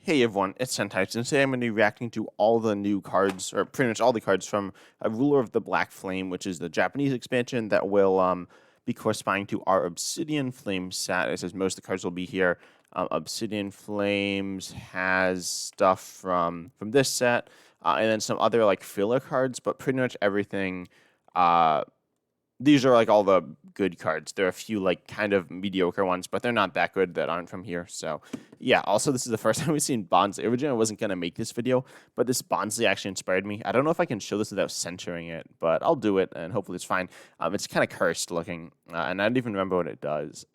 Hey everyone, it's Sentai, and today I'm going to be reacting to all the new cards, or pretty much all the cards from Ruler of the Black Flame, which is the Japanese expansion that will be corresponding to our Obsidian Flame set. It says most of the cards will be here. Obsidian Flames has stuff from this set, and then some other like filler cards, but pretty much everything. Uh, these are like all the good cards. There are a few like kind of mediocre ones, but they're not that good that aren't from here. So yeah, also this is the first time we've seen Bonsley. Originally I wasn't gonna make this video, but this Bonsley actually inspired me. I don't know if I can show this without censoring it, but I'll do it and hopefully it's fine. It's kind of cursed looking, and I don't even remember what it does.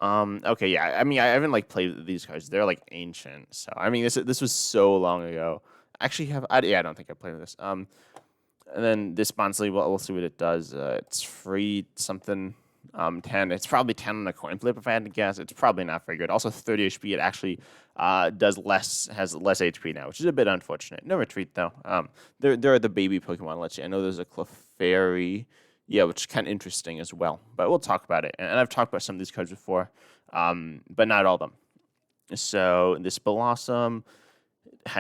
Okay, yeah. I mean, I haven't like played with these cards. They're like ancient. So I mean, this was so long ago. Actually, yeah, I don't think I played with this. And then this Bonsley, we'll see what it does. It's free something 10. It's probably 10 on a coin flip if I had to guess. It's probably not very good. Also 30 HP. It actually has less HP now, which is a bit unfortunate. No retreat though. There are the baby Pokemon. Let's see. I know there's a Clefairy. Yeah, which is kind of interesting as well. But we'll talk about it. And I've talked about some of these cards before, but not all of them. So this Blossom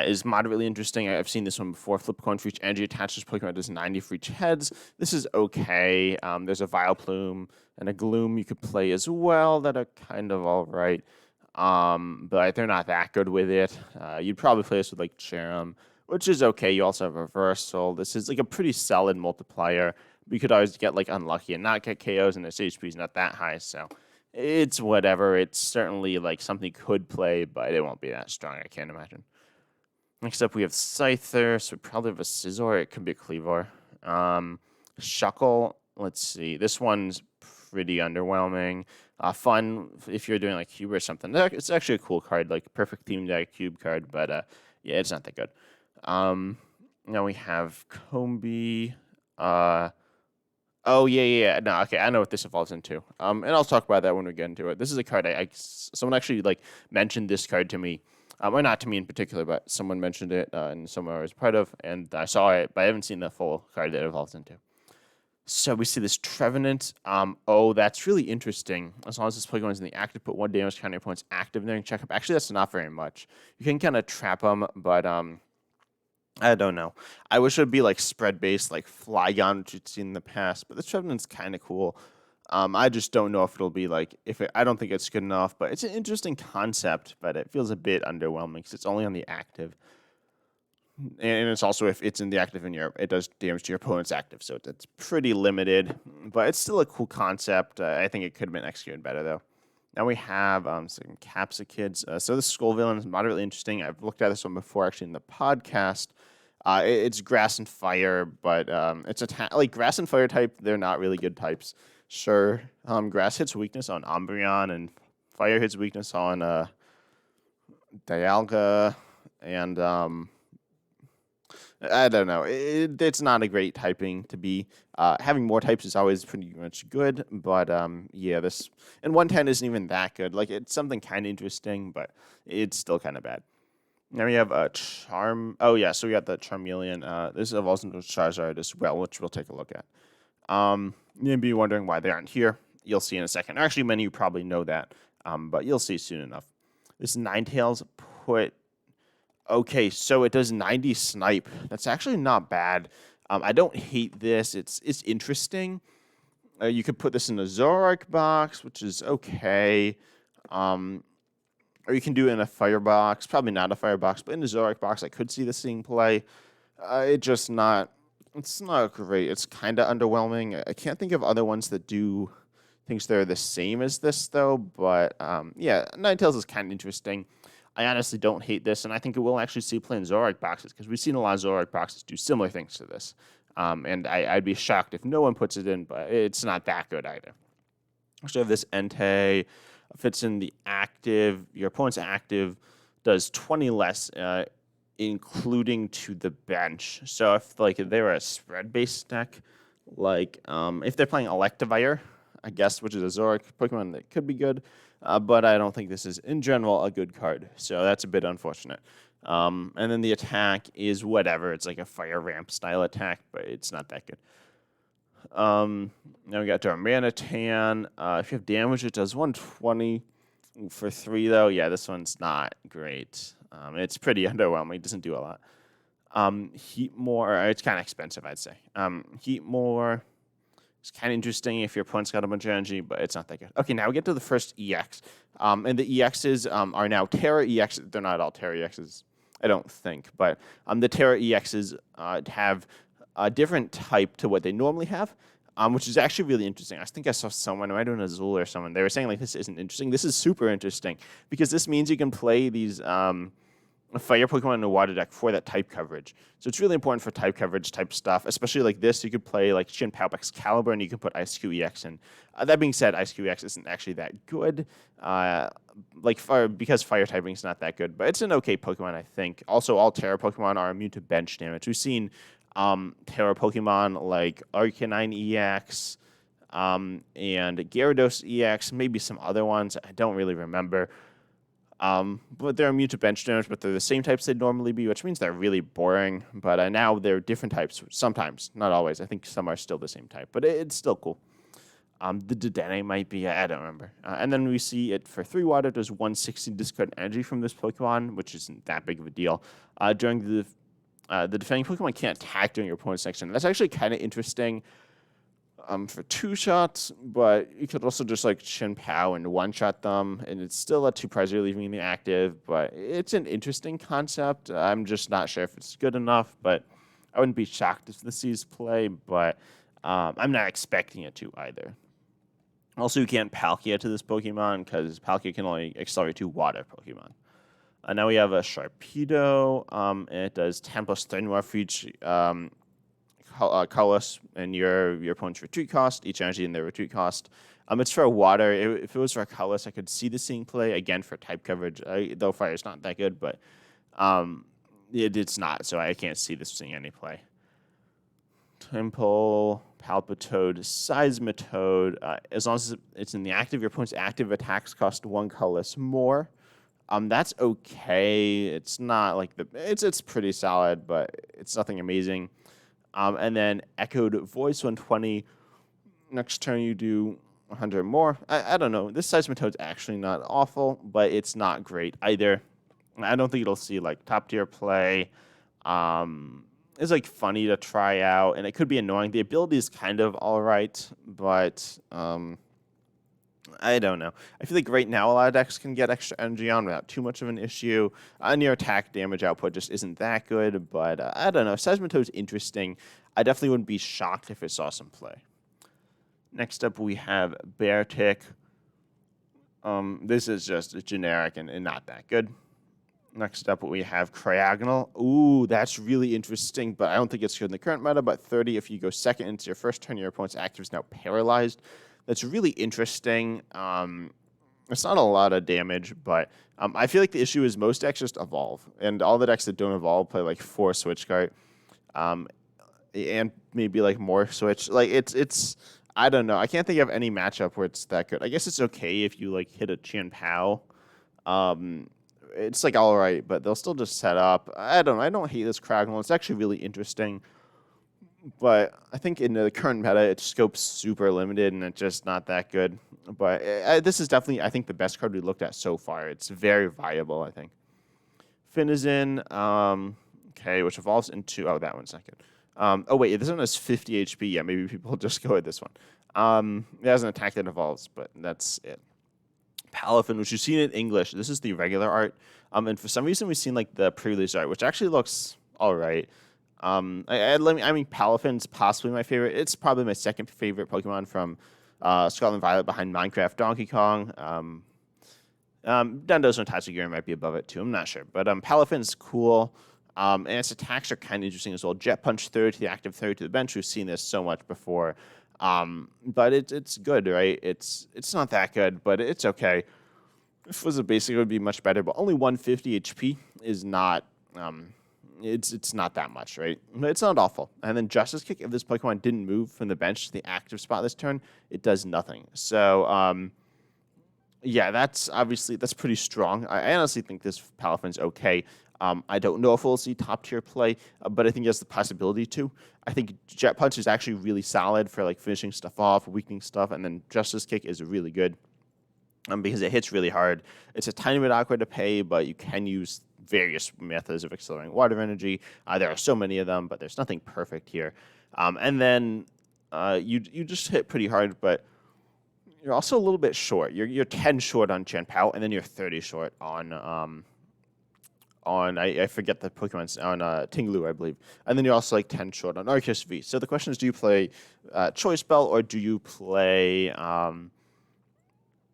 is moderately interesting. I've seen this one before. Flip a coin for each energy attached to this Pokemon does 90 for each heads. This is okay. There's a Vileplume and a Gloom you could play as well that are kind of all right. But they're not that good with it. You'd probably play this with like Cherim, which is okay. You also have Reversal. This is like a pretty solid multiplier. We could always get like unlucky and not get KOs, and its HP is not that high, so it's whatever. It's certainly like something you could play, but it won't be that strong, I can't imagine. Next up, we have Scyther, so we probably have a Scizor. It could be a Cleavor. Shuckle, let's see. This one's pretty underwhelming. Fun if you're doing like Cube or something. It's actually a cool card, like perfect themed deck Cube card, but yeah, it's not that good. Now we have Combi. Oh yeah. No, okay, I know what this evolves into. And I'll talk about that when we get into it. This is a card someone actually like mentioned this card to me. Or not to me in particular, but someone mentioned it in somewhere I was part of, and I saw it, but I haven't seen the full card that it evolves into. So we see this Trevenant. Oh, that's really interesting. As long as this Pokemon is in the active, put 1 damage counter opponent's active during checkup. Actually, that's not very much. You can kind of trap them, but I don't know. I wish it would be like spread based, like Flygon, which you'd seen in the past. But this Trevenant's kind of cool. I just don't know if it'll be like I don't think it's good enough, but it's an interesting concept, but it feels a bit underwhelming because it's only on the active, and it's also if it's in the active in it does damage to your opponent's active, so it's pretty limited, but it's still a cool concept. I think it could have been executed better though. Now we have some Capsikids. So this Skull Villain is moderately interesting. I've looked at this one before actually in the podcast. It's grass and fire, but it's like grass and fire type. They're not really good types. Sure. Grass hits weakness on Umbreon, and fire hits weakness on Dialga, and I don't know. It's not a great typing to be. Having more types is always pretty much good, but yeah, this and 110 isn't even that good. Like it's something kind of interesting, but it's still kind of bad. Now we have a Charm. Oh yeah, so we got the Charmeleon. This evolves into Charizard as well, which we'll take a look at. You may be wondering why they aren't here. You'll see in a second. Actually, many of you probably know that, but you'll see soon enough. This Ninetales put... Okay, so it does 90 snipe. That's actually not bad. I don't hate this. It's interesting. You could put this in a Zoroark box, which is okay. Or you can do it in a Firebox. Probably not a Firebox, but in a Zoroark box, I could see this thing play. It's not great. It's kind of underwhelming. I can't think of other ones that do things that are the same as this, though. But yeah, Ninetales is kind of interesting. I honestly don't hate this, and I think it will actually see play in Zoroark boxes because we've seen a lot of Zoroark boxes do similar things to this. And I'd be shocked if no one puts it in, but it's not that good either. So have this Entei, fits in the active. Your opponent's active does 20 less, including to the bench. So if like they're a spread-based deck, like if they're playing Electivire, I guess, which is a Zoroark Pokemon that could be good, but I don't think this is, in general, a good card. So that's a bit unfortunate. And then the attack is whatever. It's like a Fire Ramp style attack, but it's not that good. Now we got Darmanitan. If you have damage, it does 120. For 3, though, yeah, this one's not great. It's pretty underwhelming. It doesn't do a lot. Heat more, it's kind of expensive, I'd say. Heat more. It's kind of interesting if your opponent's got a bunch of energy, but it's not that good. Okay, now we get to the first EX. And the EXs are now Terra EX. They're not all Terra EXs, I don't think. But the Terra EXs have a different type to what they normally have, which is actually really interesting. I think I saw someone, I might have been Azul or someone, they were saying, like, this isn't interesting. This is super interesting because this means you can play these fire Pokemon in a water deck for that type coverage. So it's really important for type coverage type stuff, especially like this. You could play like Shin Pao Excalibur and you can put Ice QEX in. That being said, Ice QEX isn't actually that good, because fire typing is not that good, but it's an okay Pokemon, I think. Also, all Terra Pokemon are immune to bench damage. We've seen Terra Pokemon like Arcanine EX and Gyarados EX, maybe some other ones. I don't really remember. But they're immune to bench damage, but they're the same types they'd normally be, which means they're really boring. But now they're different types, sometimes, not always. I think some are still the same type, but it's still cool. The Dedenne might be, I don't remember. And then we see it for 3 water, there's 160 discard energy from this Pokemon, which isn't that big of a deal. During the defending Pokemon can't attack during your opponent's section. That's actually kind of interesting. For 2 shots, but you could also just like Shin Pao and 1-shot them, and it's still a 2 prize you're leaving in the active, but it's an interesting concept. I'm just not sure if it's good enough, but I wouldn't be shocked if this sees play, but I'm not expecting it to either. Also, you can't Palkia to this Pokemon, because Palkia can only accelerate to water Pokemon. Now we have a Sharpedo, and it does 10 plus 30 more for each colorless and your opponent's retreat cost, each energy in their retreat cost. It's for water. If it was for colorless, I could see this seeing play again for type coverage. Though fire is not that good, but it's not, so I can't see this seeing any play. Temple, Palpitoad, Seismitoad. As long as it's in the active, your opponent's active attacks cost 1 colorless more. That's okay. It's not like it's pretty solid, but it's nothing amazing. And then Echoed Voice 120. Next turn you do 100 more. I don't know. This Seismitoad's actually not awful, but it's not great either. I don't think it'll see like top tier play. It's like funny to try out, and it could be annoying. The ability is kind of all right, but I don't know. I feel like right now a lot of decks can get extra energy on without too much of an issue. And your attack damage output just isn't that good, but I don't know. Seismitoad's interesting. I definitely wouldn't be shocked if it saw some play. Next up, we have Beartic. This is just generic and not that good. Next up, we have Cryogonal. Ooh, that's really interesting, but I don't think it's good in the current meta. But 30, if you go second into your first turn, your opponent's active is now paralyzed. That's really interesting. It's not a lot of damage, but I feel like the issue is most decks just evolve. And all the decks that don't evolve play like 4 Switch Cart. And maybe like more Switch. Like it's I don't know. I can't think of any matchup where it's that good. I guess it's okay if you like hit a Chien Pao. It's like all right, but they'll still just set up. I don't know. I don't hate this Cryogonal. It's actually really interesting. But I think in the current meta, its scope's super limited, and it's just not that good. But this is definitely, I think, the best card we looked at so far. It's very viable, I think. Finizen, okay, which evolves into... Oh, that one's not good. Oh, wait, this one has 50 HP. Yeah, maybe people just go with this one. It has an attack that evolves, but that's it. Palafin, which you've seen in English. This is the regular art. And for some reason, we've seen like the pre-release art, which actually looks all right. I mean, Palafin's possibly my favorite. It's probably my second favorite Pokemon from Scarlet Violet behind Minecraft, Donkey Kong. Dundos and Tatsugiri might be above it too. I'm not sure. But Palafin's cool. And its attacks are kind of interesting as well. Jet Punch third to the active, third to the bench. We've seen this so much before. But it's good, right? It's not that good, but it's okay. If it was a basic, it would be much better. But only 150 HP is not... It's not that much, right? But it's not awful. And then Justice Kick, if this Pokemon didn't move from the bench to the active spot this turn, it does nothing. So, yeah, that's pretty strong. I honestly think this Palafin's okay. I don't know if we'll see top-tier play, but I think it has the possibility to. I think Jet Punch is actually really solid for like finishing stuff off, weakening stuff, and then Justice Kick is really good. because it hits really hard. It's a tiny bit awkward to pay, but you can use various methods of accelerating water energy. There are so many of them, but there's nothing perfect here. And then you just hit pretty hard, but you're also a little bit short. You're 10 short on Chen Pao, and then you're 30 short on I forget the Pokemon's on Tinglu, I believe, and then you're also like 10 short on Arceus V. So the question is, do you play Choice Bell or do you play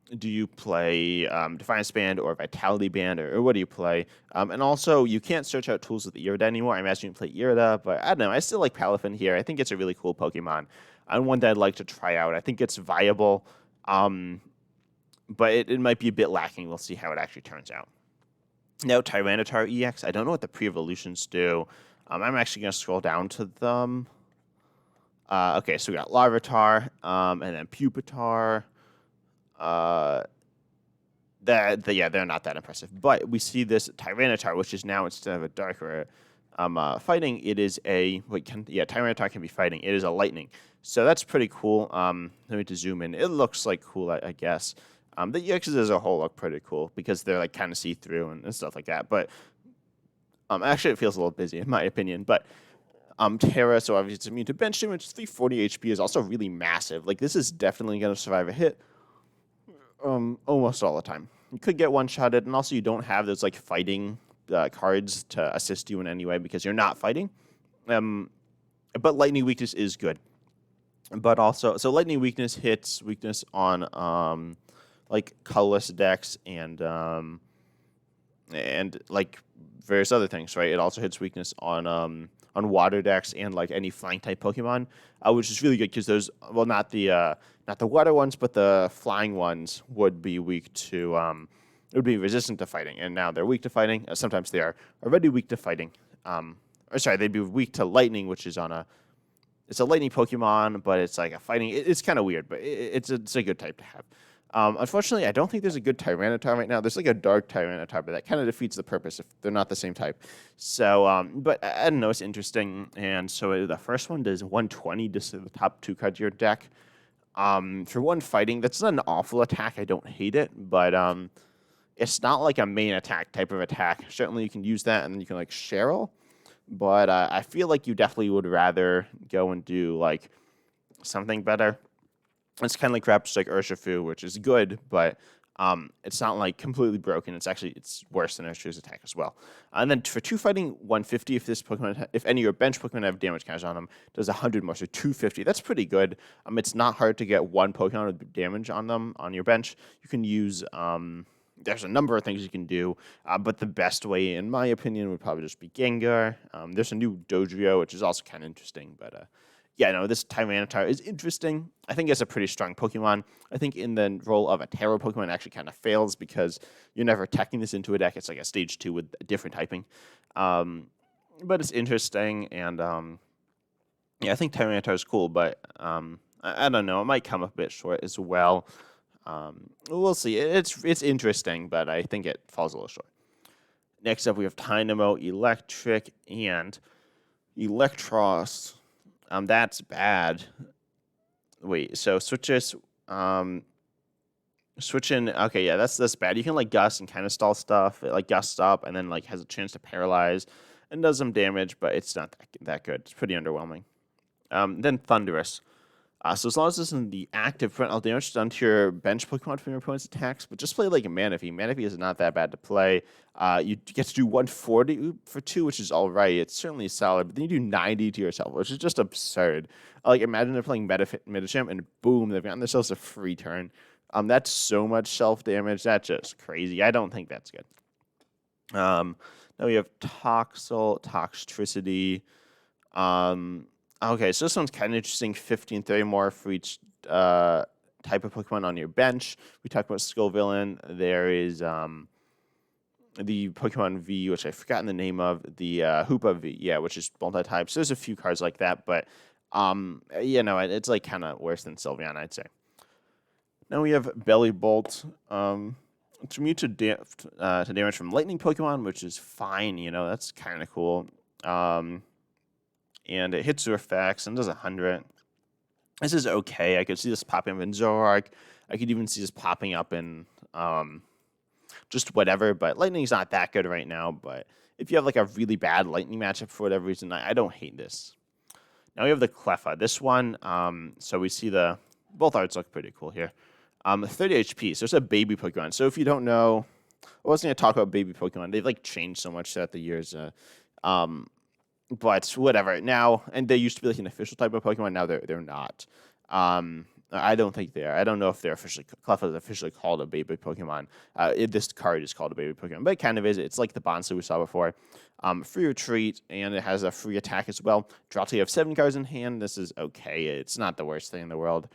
Defiance Band or Vitality Band, or what do you play? And also, you can't search out tools with Irida anymore. I imagine you play Irida, but I don't know. I still like Palafin here. I think it's a really cool Pokemon and one that I'd like to try out. I think it's viable, but it might be a bit lacking. We'll see how it actually turns out. Now, Tyranitar EX. I don't know what the pre-evolutions do. I'm actually going to scroll down to them. Okay, so we got Larvitar, and then Pupitar. They're not that impressive. But we see this Tyranitar, which is now, instead of a darker fighting, it is a Tyranitar can be fighting. It is a lightning, so that's pretty cool. Let me just zoom in. It looks like cool, I guess. The EXs as a whole look pretty cool because they're like kind of see through and stuff like that. But actually, it feels a little busy in my opinion. But Terra, so obviously it's immune to bench damage. 340 HP is also really massive. Like, this is definitely going to survive a hit. Almost all the time. You could get one-shotted, and also you don't have those like fighting cards to assist you in any way because you're not fighting. But lightning weakness is good. But also, so lightning weakness hits weakness on like colorless decks and like various other things, right? It also hits weakness on water decks and like any flying type Pokemon, which is really good because those, well, not the water ones, but the flying ones would be weak to would be resistant to fighting, and now they're weak to fighting. Sometimes they are already weak to fighting. Or sorry, they'd be weak to lightning, which is it's a lightning Pokemon, but it's like a fighting. It's kind of weird, but it's a good type to have. Unfortunately, I don't think there's a good Tyranitar right now. There's like a dark Tyranitar, but that kind of defeats the purpose if they're not the same type. So, but I don't know, it's interesting. And so the first one does 120, just the top 2 cards of your deck. For one fighting, that's not an awful attack. I don't hate it, but it's not like a main attack type of attack. Certainly you can use that, and then you can like Cheryl. But I feel like you definitely would rather go and do like something better. It's kind of like perhaps like Urshifu, which is good, but it's not like completely broken. It's worse than Urshifu's attack as well. And then for 2 fighting, 150. If any of your bench Pokemon have damage counters on them, does 100 more, so 250. That's pretty good. It's not hard to get one Pokemon with damage on them on your bench. You can use there's a number of things you can do, but the best way, in my opinion, would probably just be Gengar. There's a new Dodrio, which is also kind of interesting, but yeah, no, this Tyranitar is interesting. I think it's a pretty strong Pokemon. I think in the role of a Terra Pokemon, it actually kind of fails because you're never teching this into a deck. It's like a stage 2 with a different typing. But it's interesting, and yeah, I think Tyranitar is cool, but I don't know. It might come a bit short as well. We'll see. It's interesting, but I think it falls a little short. Next up, we have Dynamo, Electric, and Electros. That's bad. Wait, so switches, switching. Okay, yeah, that's bad. You can like gust and kind of stall stuff. It like gusts up and then like has a chance to paralyze and does some damage, but it's not that good. It's pretty underwhelming. Then Thunderous. So as long as this isn't the active frontal damage done to your bench Pokemon from your opponent's attacks, but just play like a Manaphy. Manaphy is not that bad to play. You get to do 140 for 2, which is all right. It's certainly solid, but then you do 90 to yourself, which is just absurd. Like, imagine they're playing Medicham, and boom, they've gotten themselves a free turn. That's so much self-damage. That's just crazy. I don't think that's good. Now we have Toxel, Toxtricity. Okay, so this one's kind of interesting. 15, 30 more for each type of Pokemon on your bench. We talked about Skill Villain. There is the Pokemon V, which I've forgotten the name of. The Hoopa V, yeah, which is multi-type. So there's a few cards like that, but it's like kind of worse than Sylveon, I'd say. Now we have Belly Bolt. It's immune to damage from Lightning Pokemon, which is fine. That's kind of cool. And it hits your effects and does 100. This is okay. I could see this popping up in Zoroark. I could even see this popping up in just whatever. But Lightning's not that good right now. But if you have like a really bad Lightning matchup for whatever reason, I don't hate this. Now we have the Cleffa. This one, so we see both arts look pretty cool here. 30 HP, so it's a baby Pokemon. So if you don't know, I wasn't going to talk about baby Pokemon. They've like changed so much throughout the years. But whatever. Now, and they used to be like an official type of Pokemon. Now they're not. I don't think they are. I don't know if they're Cleffa is officially called a baby Pokemon. This card is called a baby Pokemon, but it kind of is. It's like the Bonsai we saw before. Free retreat, and it has a free attack as well. Draw till you have 7 cards in hand. This is okay. It's not the worst thing in the world.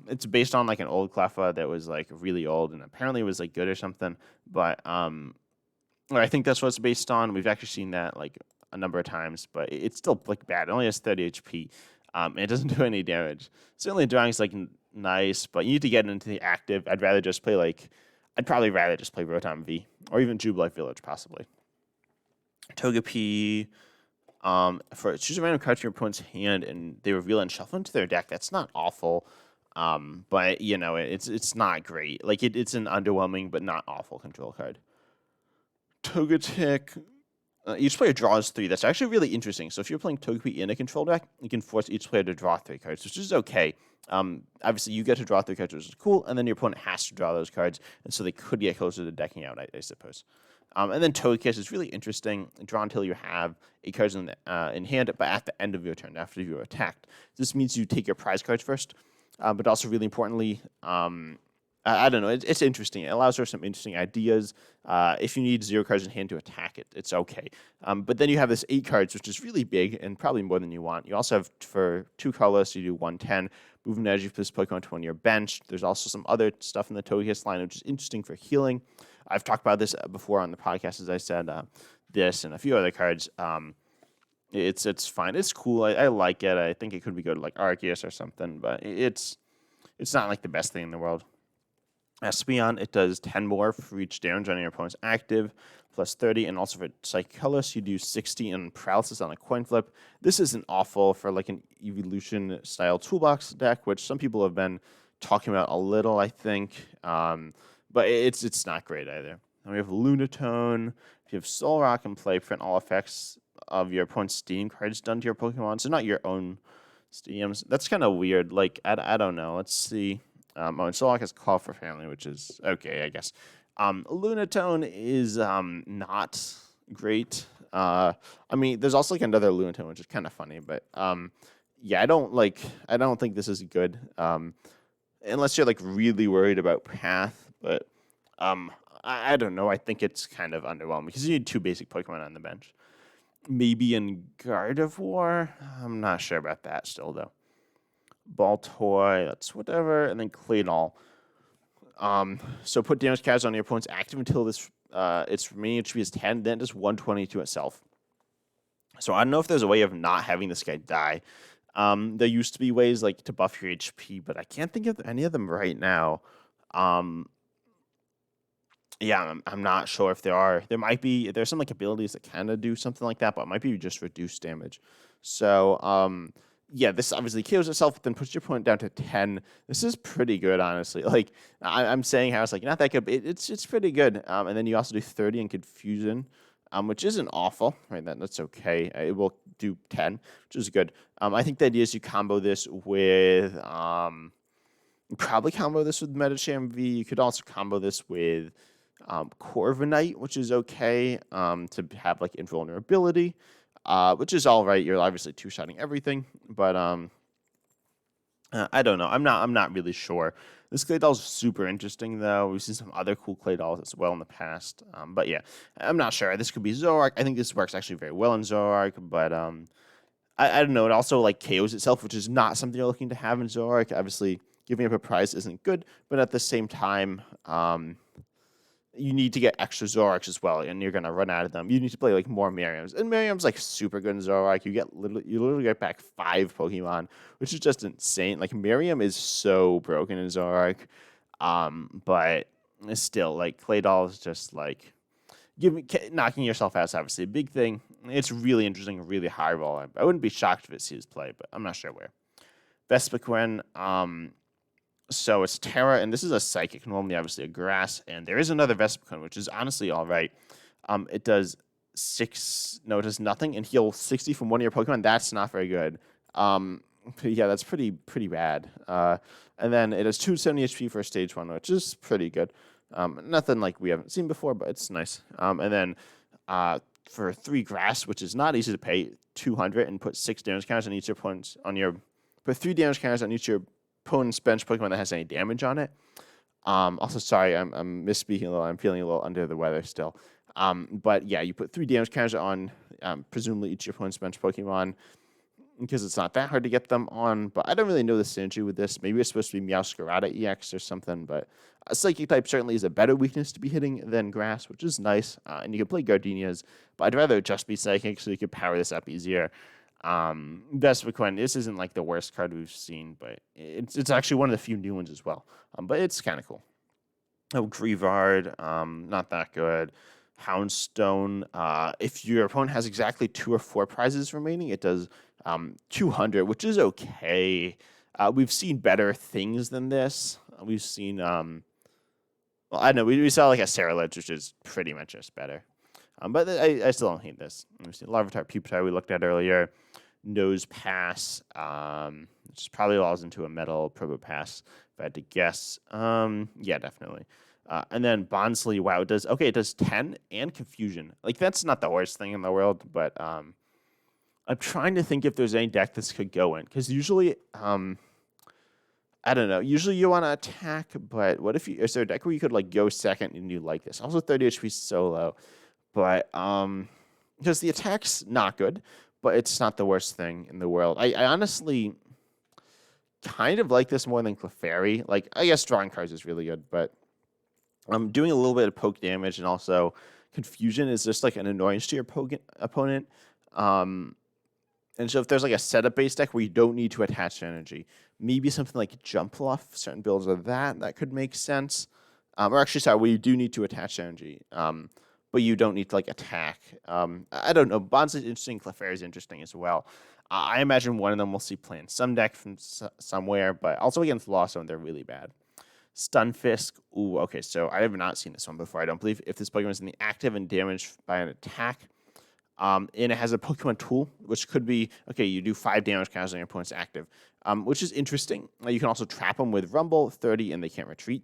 It's based on like an old Cleffa that was like really old, and apparently it was like good or something. But I think that's what it's based on. We've actually seen that like a number of times, but it's still like bad. It only has 30 HP. And it doesn't do any damage. Certainly drawing's like nice, but you need to get into the active. I'd probably rather just play Rotom V or even Jubilife Village possibly. Togepi, choose a random card from your opponent's hand and they reveal and shuffle into their deck. That's not awful. But you know, it's not great. Like it's an underwhelming but not awful control card. Togetic. Each player draws 3. That's actually really interesting. So if you're playing Togepi in a control deck, you can force each player to draw 3 cards, which is okay. Obviously, you get to draw 3 cards, which is cool, and then your opponent has to draw those cards, and so they could get closer to decking out, I suppose. And then Togekiss is really interesting. Draw until you have 8 cards in hand, but at the end of your turn, after you're attacked. This means you take your prize cards first, but also really importantly, I don't know. It's interesting. It allows for some interesting ideas. If you need 0 cards in hand to attack it, it's okay. But then you have this 8 cards, which is really big and probably more than you want. You also have, for 2 colors, you do 110. Movement energy for this Pokemon to on your bench. There's also some other stuff in the Togekiss line, which is interesting for healing. I've talked about this before on the podcast, as I said, this and a few other cards. It's fine. It's cool. I like it. I think it could be good like Arceus or something, but it's not like the best thing in the world. Espeon, it does 10 more for each damage on your opponent's active, plus 30, and also for Psychellus, you do 60 and Paralysis on a coin flip. This isn't awful for like an Evolution-style toolbox deck, which some people have been talking about a little, I think, but it's not great either. Then we have Lunatone. If you have Soul Rock in play, prevent all effects of your opponent's Steam cards done to your Pokemon, so not your own Steams. That's kind of weird. Like, I don't know. Let's see. And Soul Rock has Call for Family, which is okay, I guess. Lunatone is not great. I mean, there's also like another Lunatone, which is kind of funny, but yeah, I don't think this is good. Unless you're like really worried about Path, but I don't know. I think it's kind of underwhelming because you need 2 basic Pokemon on the bench. Maybe in Gardevoir. I'm not sure about that still though. Baltoy, that's whatever, and then Claydol. So put damage cards on your opponent's active until this its remaining HP is 10, then it does 120 to itself. So I don't know if there's a way of not having this guy die. There used to be ways like to buff your HP, but I can't think of any of them right now. Yeah, I'm not sure if there are. There's some like abilities that kind of do something like that, but it might be just reduced damage. So yeah, this obviously kills itself, but then puts your opponent down to 10. This is pretty good, honestly. Like I'm saying how it's like not that good, but it's pretty good. And then you also do 30 in Confusion, which isn't awful, right? That's okay. It will do 10, which is good. I think the idea is you combo this with probably combo this with Metacham V. You could also combo this with Corviknight, which is okay to have like invulnerability. Which is all right. You're obviously 2-shotting everything, but I don't know. I'm not really sure. This Claydol's super interesting though. We've seen some other cool Claydolls as well in the past, but yeah, I'm not sure. This could be Zoroark. I think this works actually very well in Zoroark, but I don't know. It also like KOs itself, which is not something you're looking to have in Zoroark. Obviously, giving up a prize isn't good, but at the same time, you need to get extra Zoroarks as well, and you're gonna run out of them. You need to play like more Miriams, and Miriam's like super good in Zoroark. You literally get back 5 Pokemon, which is just insane. Like Miriam is so broken in Zoroark, but it's still like Claydol is just like knocking yourself out is obviously a big thing. It's really interesting, really high roll. I wouldn't be shocked if it sees play, but I'm not sure where. Vespiquen, So it's Terra, and this is a Psychic, normally obviously a Grass, and there is another Vespiquen, which is honestly all right. It does it does nothing and heal 60 from one of your Pokemon. That's not very good. Yeah, that's pretty bad. And then it has 270 HP for stage 1, which is pretty good. Nothing like we haven't seen before, but it's nice. And then for 3 Grass, which is not easy to pay, 200, and put 6 damage counters on each opponent's put 3 damage counters on each of your opponent's bench Pokemon that has any damage on it. Also, sorry, I'm misspeaking a little. I'm feeling a little under the weather still. But yeah, you put 3 damage counters on presumably each of your opponent's bench Pokemon, because it's not that hard to get them on. But I don't really know the synergy with this. Maybe it's supposed to be Meowscarada EX or something. But a Psychic type certainly is a better weakness to be hitting than Grass, which is nice. And you can play Gardenias, but I'd rather just be Psychic so you could power this up easier. Vespiquen, this isn't like the worst card we've seen, but it's actually one of the few new ones as well. But it's kind of cool. Oh, Grievard, not that good. Houndstone, if your opponent has exactly 2 or 4 prizes remaining, it does 200, which is okay. We've seen better things than this. We've seen, well, I don't know, we saw like a Cerulege, which is pretty much just better. But I still don't hate this. We've seen Larvitar, Pupitar we looked at earlier. Nose Pass, which probably allows into a Metal Probopass, if I had to guess. Yeah, definitely. And then Bonsly, wow, it does 10 and Confusion. Like, that's not the worst thing in the world, but I'm trying to think if there's any deck this could go in. Because usually, I don't know, usually you want to attack, but what if is there a deck where you could, like, go second and you like this? Also, 30 HP is so low. But, because the attack's not good, but it's not the worst thing in the world. I honestly kind of like this more than Clefairy. Like, I guess drawing cards is really good, but doing a little bit of poke damage and also Confusion is just like an annoyance to your opponent. And so if there's like a setup-based deck where you don't need to attach energy, maybe something like Jump Bluff, certain builds of that could make sense. Or actually, sorry, where you do need to attach energy, but you don't need to like attack. I don't know. Bonds is interesting. Clefairy is interesting as well. I imagine one of them we'll see play in some deck from somewhere, but also against Lost Zone, they're really bad. Stunfisk. Ooh, okay, so I have not seen this one before. I don't believe if this Pokemon is in the active and damaged by an attack. And it has a Pokemon tool, which could be, okay, you do 5 damage counters on your opponent's active, which is interesting. You can also trap them with Rumble, 30, and they can't retreat.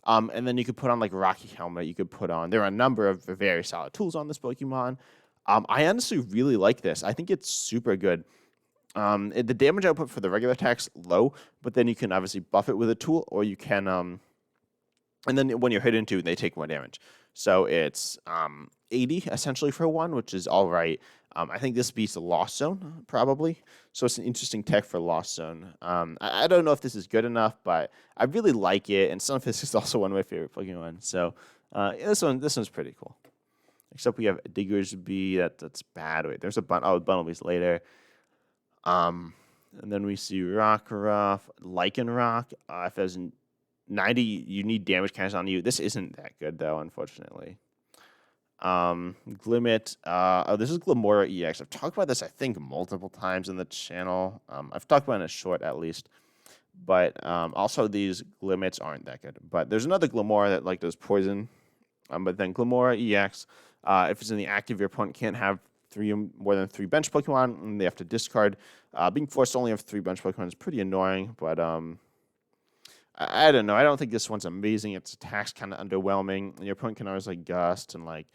And then you could put on like Rocky Helmet. You could put on, there are a number of very solid tools on this Pokemon. I honestly really like this. I think it's super good. The damage output for the regular attack's low, but then you can obviously buff it with a tool, or you can, and then when you're hit into, they take more damage. So it's 80 essentially for 1, which is all right. I think this beats the Lost Zone, probably. So it's an interesting tech for Lost Zone. I don't know if this is good enough, but I really like it, and Stunfisk is also one of my favorite Pokemon. So this one's pretty cool. Except we have Diggersby, that's bad. Wait, there's a Bunnelby's later. And then we see Rockruff, Lycanroc. If there's 90, you need damage counters on you. This isn't that good, though, unfortunately. Glimmet. This is Glamora EX. I've talked about this, I think, multiple times in the channel. I've talked about it in a short, at least. But also, these Glimmets aren't that good. But there's another Glamora that like does poison. But then Glamora EX, if it's in the active, your opponent can't have more than 3 bench Pokemon, and they have to discard. Being forced to only have 3 bench Pokemon is pretty annoying, but I don't know. I don't think this one's amazing. Its attack's kind of underwhelming, and your opponent can always like gust and like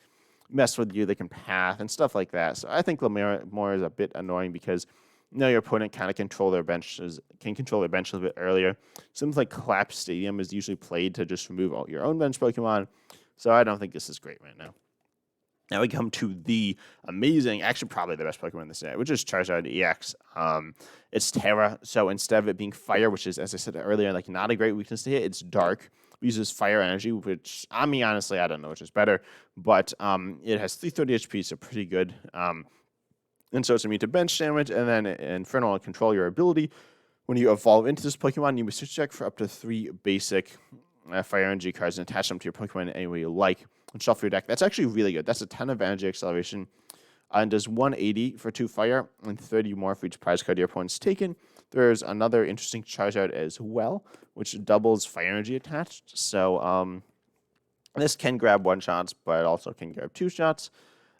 mess with you. They can path and stuff like that. So I think Glamora is a bit annoying because your opponent kind of can control their bench a bit earlier. Something like Collapse Stadium is usually played to just remove all your own bench Pokemon. So I don't think this is great right now. Now we come to the amazing, actually probably the best Pokemon in this set, which is Charizard EX. It's Terra, so instead of it being Fire, which is, as I said earlier, like not a great weakness to hit, it's Dark. It uses Fire Energy, which, I mean, honestly, I don't know which is better, but it has 330 HP, so pretty good. And so it's immune to bench damage, and then Infernal will control your ability. When you evolve into this Pokemon, you may switch deck for up to 3 basic Fire Energy cards and attach them to your Pokemon in any way you like. And shuffle your deck. That's actually really good. That's a ton of energy acceleration. and does 180 for 2 fire and 30 more for each prize card your opponent's taken. There's another interesting charge out as well, which doubles fire energy attached. So this can grab 1 shots, but also can grab 2 shots.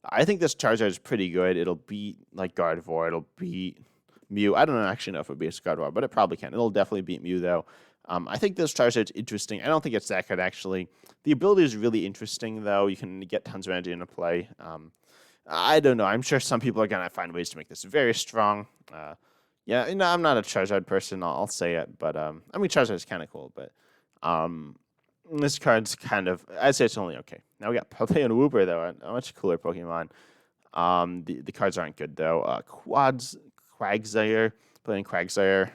I think this charge out is pretty good. It'll beat like Gardevoir. It'll beat Mew. I don't actually know if it beats Gardevoir, but it probably can. It'll definitely beat Mew though. I think this charge out's interesting. I don't think it's that good actually. The ability is really interesting though. You can get tons of energy into play. I don't know. I'm sure some people are gonna find ways to make this very strong. Yeah, I'm not a Charizard person. I'll say it, but I mean Charizard is kind of cool, but this card's kind of, I'd say it's only okay. Now we got Paldean and Wooper though, a much cooler Pokemon. The cards aren't good though. Quagsire, playing Quagsire.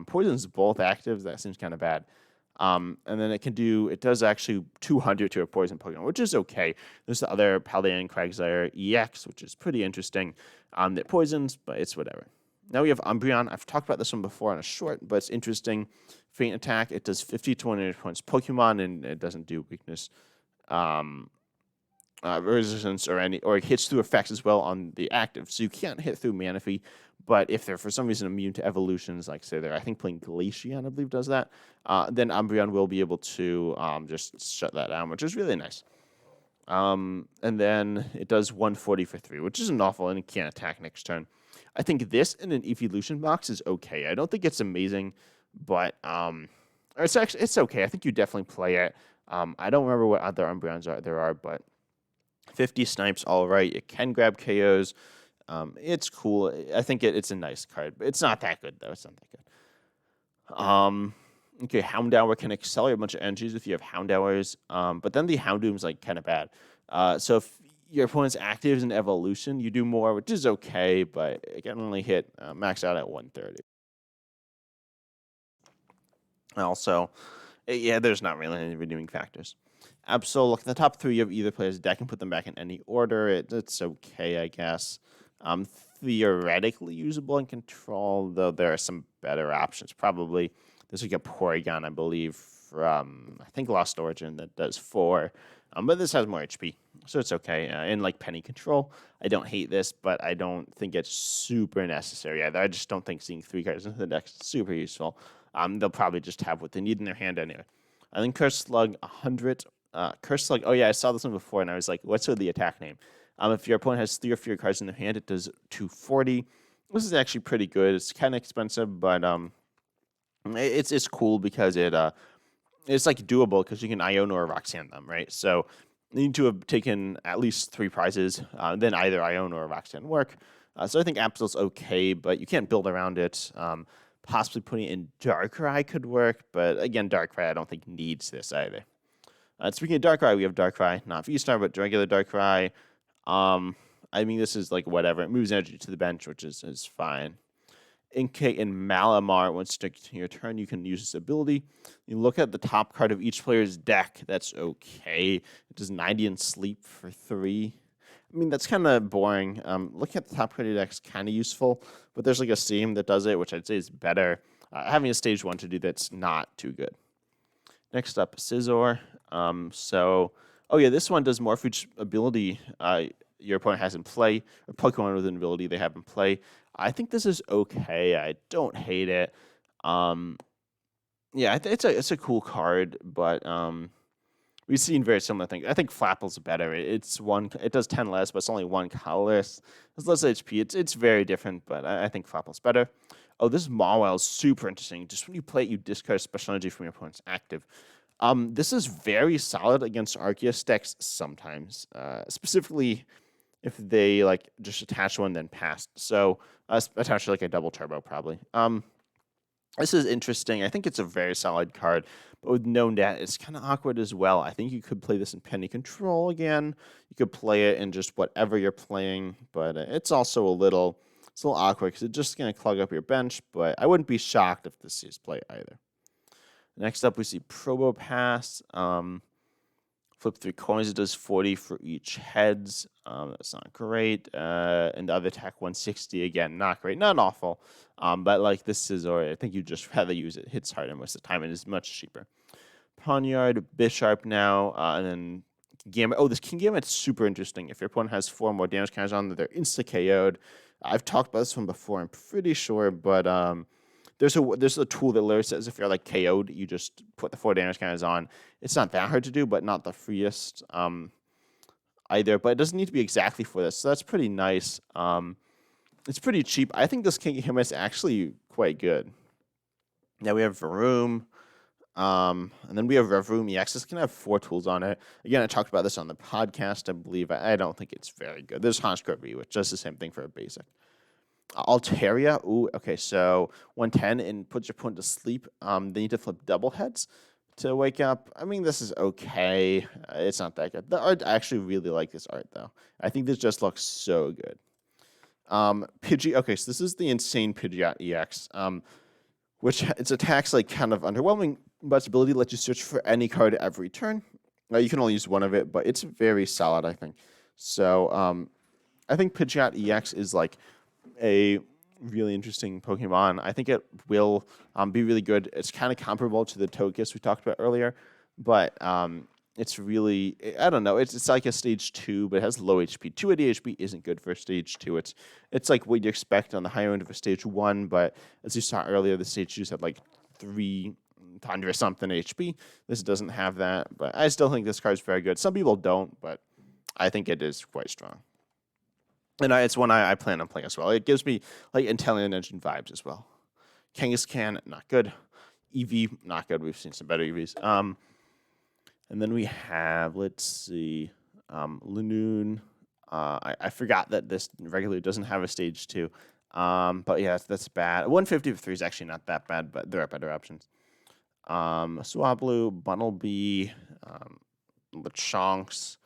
Poison's both actives. That seems kind of bad. And then it does actually 200 to a poison Pokemon, which is okay. There's the other Paldean Quagsire EX, which is pretty interesting. That poisons, but it's whatever. Now we have Umbreon. I've talked about this one before on a short, but it's interesting. Faint attack. It does 50 to 100 points Pokemon, and it doesn't do weakness, resistance, or it hits through effects as well on the active. So you can't hit through Manaphy, but if they're for some reason immune to evolutions, like say I think playing Glaceon, I believe does that, then Umbreon will be able to just shut that down, which is really nice. And then it does 140 for 3, which isn't awful, and it can't attack next turn. I think this in an evolution box is okay. I don't think it's amazing, but it's okay. I think you definitely play it. I don't remember what other Umbreons there are, but 50 snipes, all right. It can grab KOs. It's cool. I think it's a nice card, but it's not that good though. It's not that good. Okay, Houndour can accelerate a bunch of energies if you have Houndours, but then the Houndoom's like kind of bad. So if your opponent's active in evolution, you do more, which is okay, but it can only hit max out at 130. Also, yeah, there's not really any redeeming factors. Absol, look, the top 3 of either player's deck and put them back in any order. It's okay, I guess. Theoretically usable in control, though there are some better options. Probably there's like a Porygon, I believe, from I think Lost Origin that does 4. But this has more HP, so it's okay. And like Penny Control, I don't hate this, but I don't think it's super necessary either. I just don't think seeing 3 cards into the deck is super useful. They'll probably just have what they need in their hand anyway. I think Curse Slug 100. Curse Slug, oh yeah, I saw this one before, and I was like, what's the attack name? If your opponent has 3 or fewer cards in their hand, it does 240. This is actually pretty good. It's kind of expensive, but it's cool because it's like doable because you can Iono or Roxanne them, right? So you need to have taken at least 3 prizes, then either Iono or Roxanne work. So I think Absol's okay, but you can't build around it. Possibly putting it in Darkrai could work, but again, Darkrai I don't think needs this either. Speaking of Darkrai, we have Darkrai, not V-Star, but regular Darkrai. I mean, this is like whatever. It moves energy to the bench, which is fine. Inkay and Malamar, once your turn, you can use this ability. You look at the top card of each player's deck. That's okay. It does 90 in sleep for 3. I mean, that's kind of boring. Looking at the top card of your deck is kind of useful, but there's like a Steam that does it, which I'd say is better. Having a stage 1 to do that's not too good. Next up, Scizor. Oh yeah, this one does more for each ability your opponent has in play, or Pokemon with an ability they have in play. I think this is okay. I don't hate it. Yeah, it's a cool card, but we've seen very similar things. I think Flapple's better. It does 10 less, but it's only 1 colorless. It's less HP. It's very different, but I think Flapple's better. Oh, this Mawile is super interesting. Just when you play it, you discard special energy from your opponent's active. This is very solid against Arceus decks sometimes, specifically if they like just attach one then pass. So attach like a double turbo probably. This is interesting. I think it's a very solid card, but with known that it's kind of awkward as well. I think you could play this in Penny Control again. You could play it in just whatever you're playing, but it's also a little awkward because it's just going to clog up your bench. But I wouldn't be shocked if this sees play either. Next up, we see Probopass. Flip 3 coins. It does 40 for each heads. That's not great. And the other attack 160 again, not great, not awful. But like this is, or I think you just rather use it. Hits harder most of the time. It is much cheaper. Poniard, Bisharp now, and then King Gambit. Oh, this King Gambit's super interesting. If your opponent has 4 more damage counters on, they're insta KO'd. I've talked about this one before, I'm pretty sure, but there's a tool that literally says if you're like KO'd, you just put the 4 damage counters on. It's not that hard to do, but not the freest either. But it doesn't need to be exactly for this, so that's pretty nice. It's pretty cheap. I think this King Gambit is actually quite good. Now we have Varoom. And then we have Revroom EX. This can have 4 tools on it. Again, I talked about this on the podcast, I believe. I don't think it's very good. There's Honchkrow V, which does the same thing for a basic. Altaria. Ooh, okay, so 110 and puts your opponent to sleep. They need to flip double heads to wake up. I mean, this is okay. It's not that good. The art, I actually really like this art, though. I think this just looks so good. Pidgey. Okay, so this is the insane Pidgeot EX. Which its attacks like kind of underwhelming, but its ability lets you search for any card every turn. Now you can only use one of it, but it's very solid, I think. So I think Pidgeot EX is like a really interesting Pokemon. I think it will be really good. It's kind of comparable to the Togekiss we talked about earlier, but it's really, I don't know, it's like a stage 2, but it has low HP. 280 HP isn't good for a stage 2. It's like what you expect on the higher end of a stage 1, but as you saw earlier, the stage 2s had like 300 something HP. This doesn't have that, but I still think this card is very good. Some people don't, but I think it is quite strong. And it's one I plan on playing as well. It gives me like Intelligent Engine vibes as well. Kangaskhan, not good. Eevee, not good. We've seen some better EVs. And then we have, let's see, Lanoon. I forgot that this regularly doesn't have a stage 2. But yeah, that's bad. 150 for 3 is actually not that bad, but there are better options. Swablu, Bunnelby, Lechonks.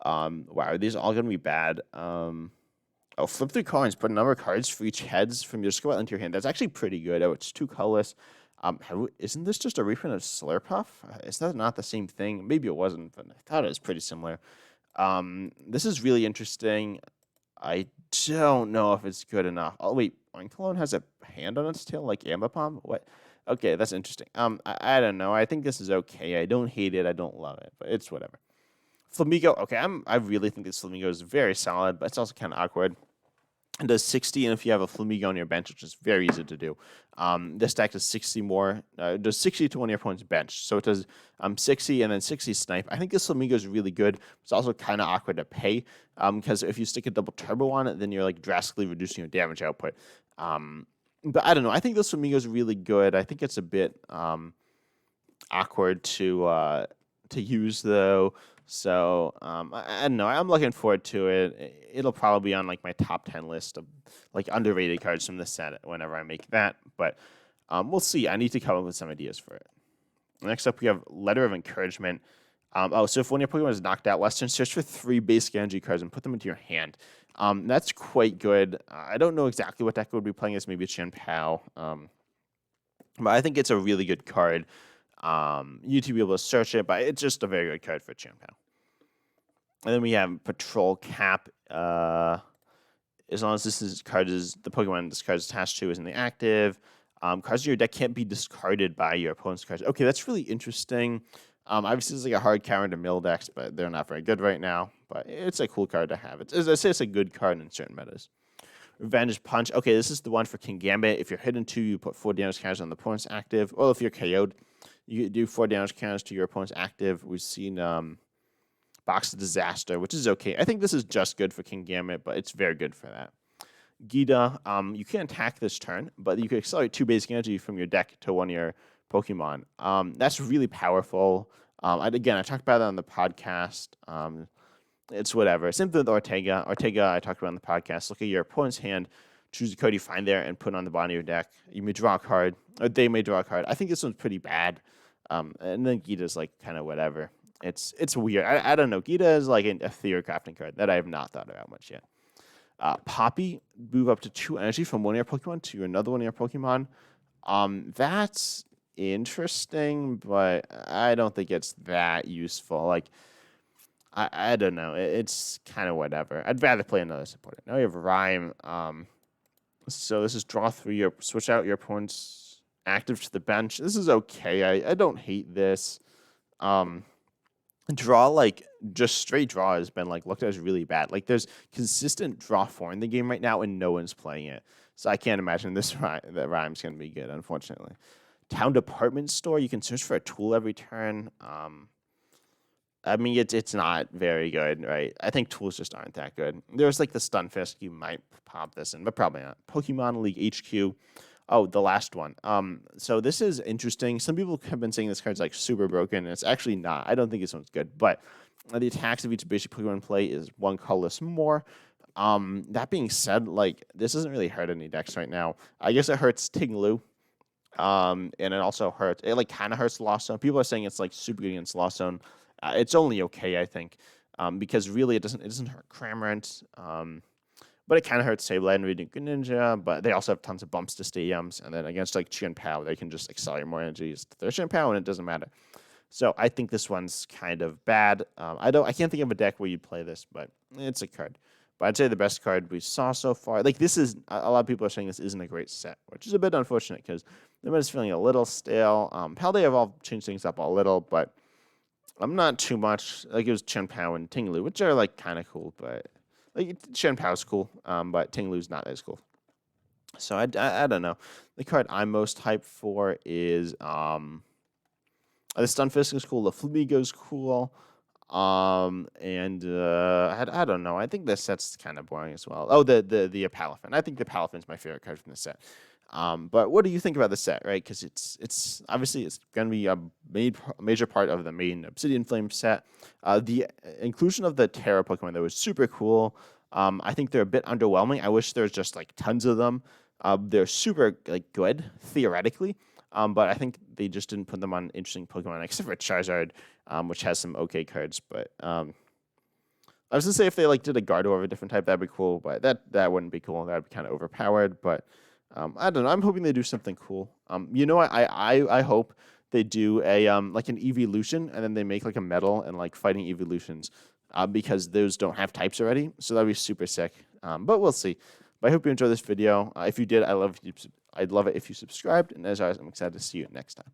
Wow, are these all going to be bad? Flip 3 coins. Put a number of cards for each heads from your squad into your hand. That's actually pretty good. Oh, it's 2 colorless. Isn't this just a reprint of Slurpuff? Is that not the same thing? Maybe it wasn't, but I thought it was pretty similar. This is really interesting. I don't know if it's good enough. Oh, wait. Oinkologne has a hand on its tail like Ambipom? What? Okay, that's interesting. I don't know. I think this is okay. I don't hate it. I don't love it, but it's whatever. Flamigo. Okay, I really think this Flamigo is very solid, but it's also kind of awkward. It does 60, and if you have a Flamigo on your bench, which is very easy to do, this deck does 60 more. It does 60 to one of your opponent's bench. So it does 60 and then 60 snipe. I think this Flamigo is really good. It's also kind of awkward to pay because if you stick a double turbo on it, then you're like drastically reducing your damage output. But I don't know. I think this Flamigo is really good. I think it's a bit awkward to use though. So I don't know. I'm looking forward to it. It'll probably be on like my top 10 list of like underrated cards from the set whenever I make that. But we'll see. I need to come up with some ideas for it. Next up, we have Letter of Encouragement. So if one of your Pokemon is knocked out, Western, search for 3 basic energy cards and put them into your hand. That's quite good. I don't know exactly what deck would be playing as. Maybe it's Chien-Pao. But I think it's a really good card. You need to be able to search it, but it's just a very good card for Chien-Pao. And then we have Patrol Cap. As long as this card is the Pokemon this card is attached to is in the active, cards in your deck can't be discarded by your opponent's cards. Okay, that's really interesting. Obviously, it's like a hard counter to mill decks, but they're not very good right now. But it's a cool card to have. As I say, it's a good card in certain metas. Revenge Punch. Okay, this is the one for King Gambit. If you're hidden 2, you put 4 damage counters on the opponent's active. Well, if you're KO'd, you do 4 damage counters to your opponent's active. We've seen Box of Disaster, which is okay. I think this is just good for King Gambit, but it's very good for that. Gita, you can't attack this turn, but you can accelerate 2 basic energy from your deck to one of your Pokemon. That's really powerful. I talked about that on the podcast. It's whatever. Same thing with Ortega. Ortega, I talked about on the podcast. Look at your opponent's hand, choose a card you find there, and put it on the bottom of your deck. You may draw a card, or they may draw a card. I think this one's pretty bad. And then Gita's like kind of whatever. It's weird. I don't know. Gita is like a theory crafting card that I have not thought about much yet. Poppy, move up to 2 energy from one of your Pokemon to another one of your Pokemon. That's interesting, but I don't think it's that useful. Like, I don't know. It's kind of whatever. I'd rather play another supporter. Now we have Rhyme. So this is draw 3. You switch out your opponent's active to the bench. This is okay. I don't hate this. draw, like just straight draw, has been like looked at as really bad. Like there's consistent draw 4 in the game right now, and no one's playing it. So I can't imagine that rhyme's gonna be good, unfortunately. Town department store. You can search for a tool every turn. I mean, it's not very good, right? I think tools just aren't that good. There's like the Stunfisk. You might pop this in, but probably not. Pokemon League HQ. Oh, the last one. So this is interesting. Some people have been saying this card's like super broken, and it's actually not. I don't think this one's good, but the attacks of each basic Pokemon in play is one colorless more. That being said, like this doesn't really hurt any decks right now. I guess it hurts Tinglu. And it also hurts. It like kind of hurts Lost Zone. People are saying it's like super good against Lost Zone. It's only okay, I think, because really it doesn't hurt Cramorant. But it kind of hurts Sableye and Radiant Greninja. But they also have tons of bumps to stadiums, and then against like Chien Pao, they can just accelerate more energies to their Chien Pao, and it doesn't matter. So I think this one's kind of bad. I can't think of a deck where you'd play this, but it's a card. But I'd say the best card we saw so far. Like this is a lot of people are saying this isn't a great set, which is a bit unfortunate because the meta's feeling a little stale. Paldea have all changed things up a little, but I'm not too much. Like it was Chien Pao and Tinglu, which are like kind of cool, but like Chien Pao's cool, but Tinglu's not as cool. So I don't know. The card I'm most hyped for is the Stunfisk is cool. The Flamigo's cool. I don't know. I think this set's kind of boring as well. Oh, the Palafin. I think the Palafin's my favorite card from the set. But what do you think about the set, right? Because it's obviously it's going to be a major part of the main Obsidian Flame set. The inclusion of the Terra Pokemon that was super cool. I think they're a bit underwhelming. I wish there's just like tons of them. They're super like good theoretically. But I think they just didn't put them on interesting Pokemon, except for Charizard, which has some okay cards. But I was gonna say if they like did a Gardevoir of a different type, that'd be cool. But that wouldn't be cool. That'd be kind of overpowered. But I don't know. I'm hoping they do something cool. I hope they do a like an evolution, and then they make like a metal and like fighting evolutions, because those don't have types already. So that'd be super sick. But we'll see. But I hope you enjoyed this video. If you did, I'd love it if you subscribed. And as always, I'm excited to see you next time.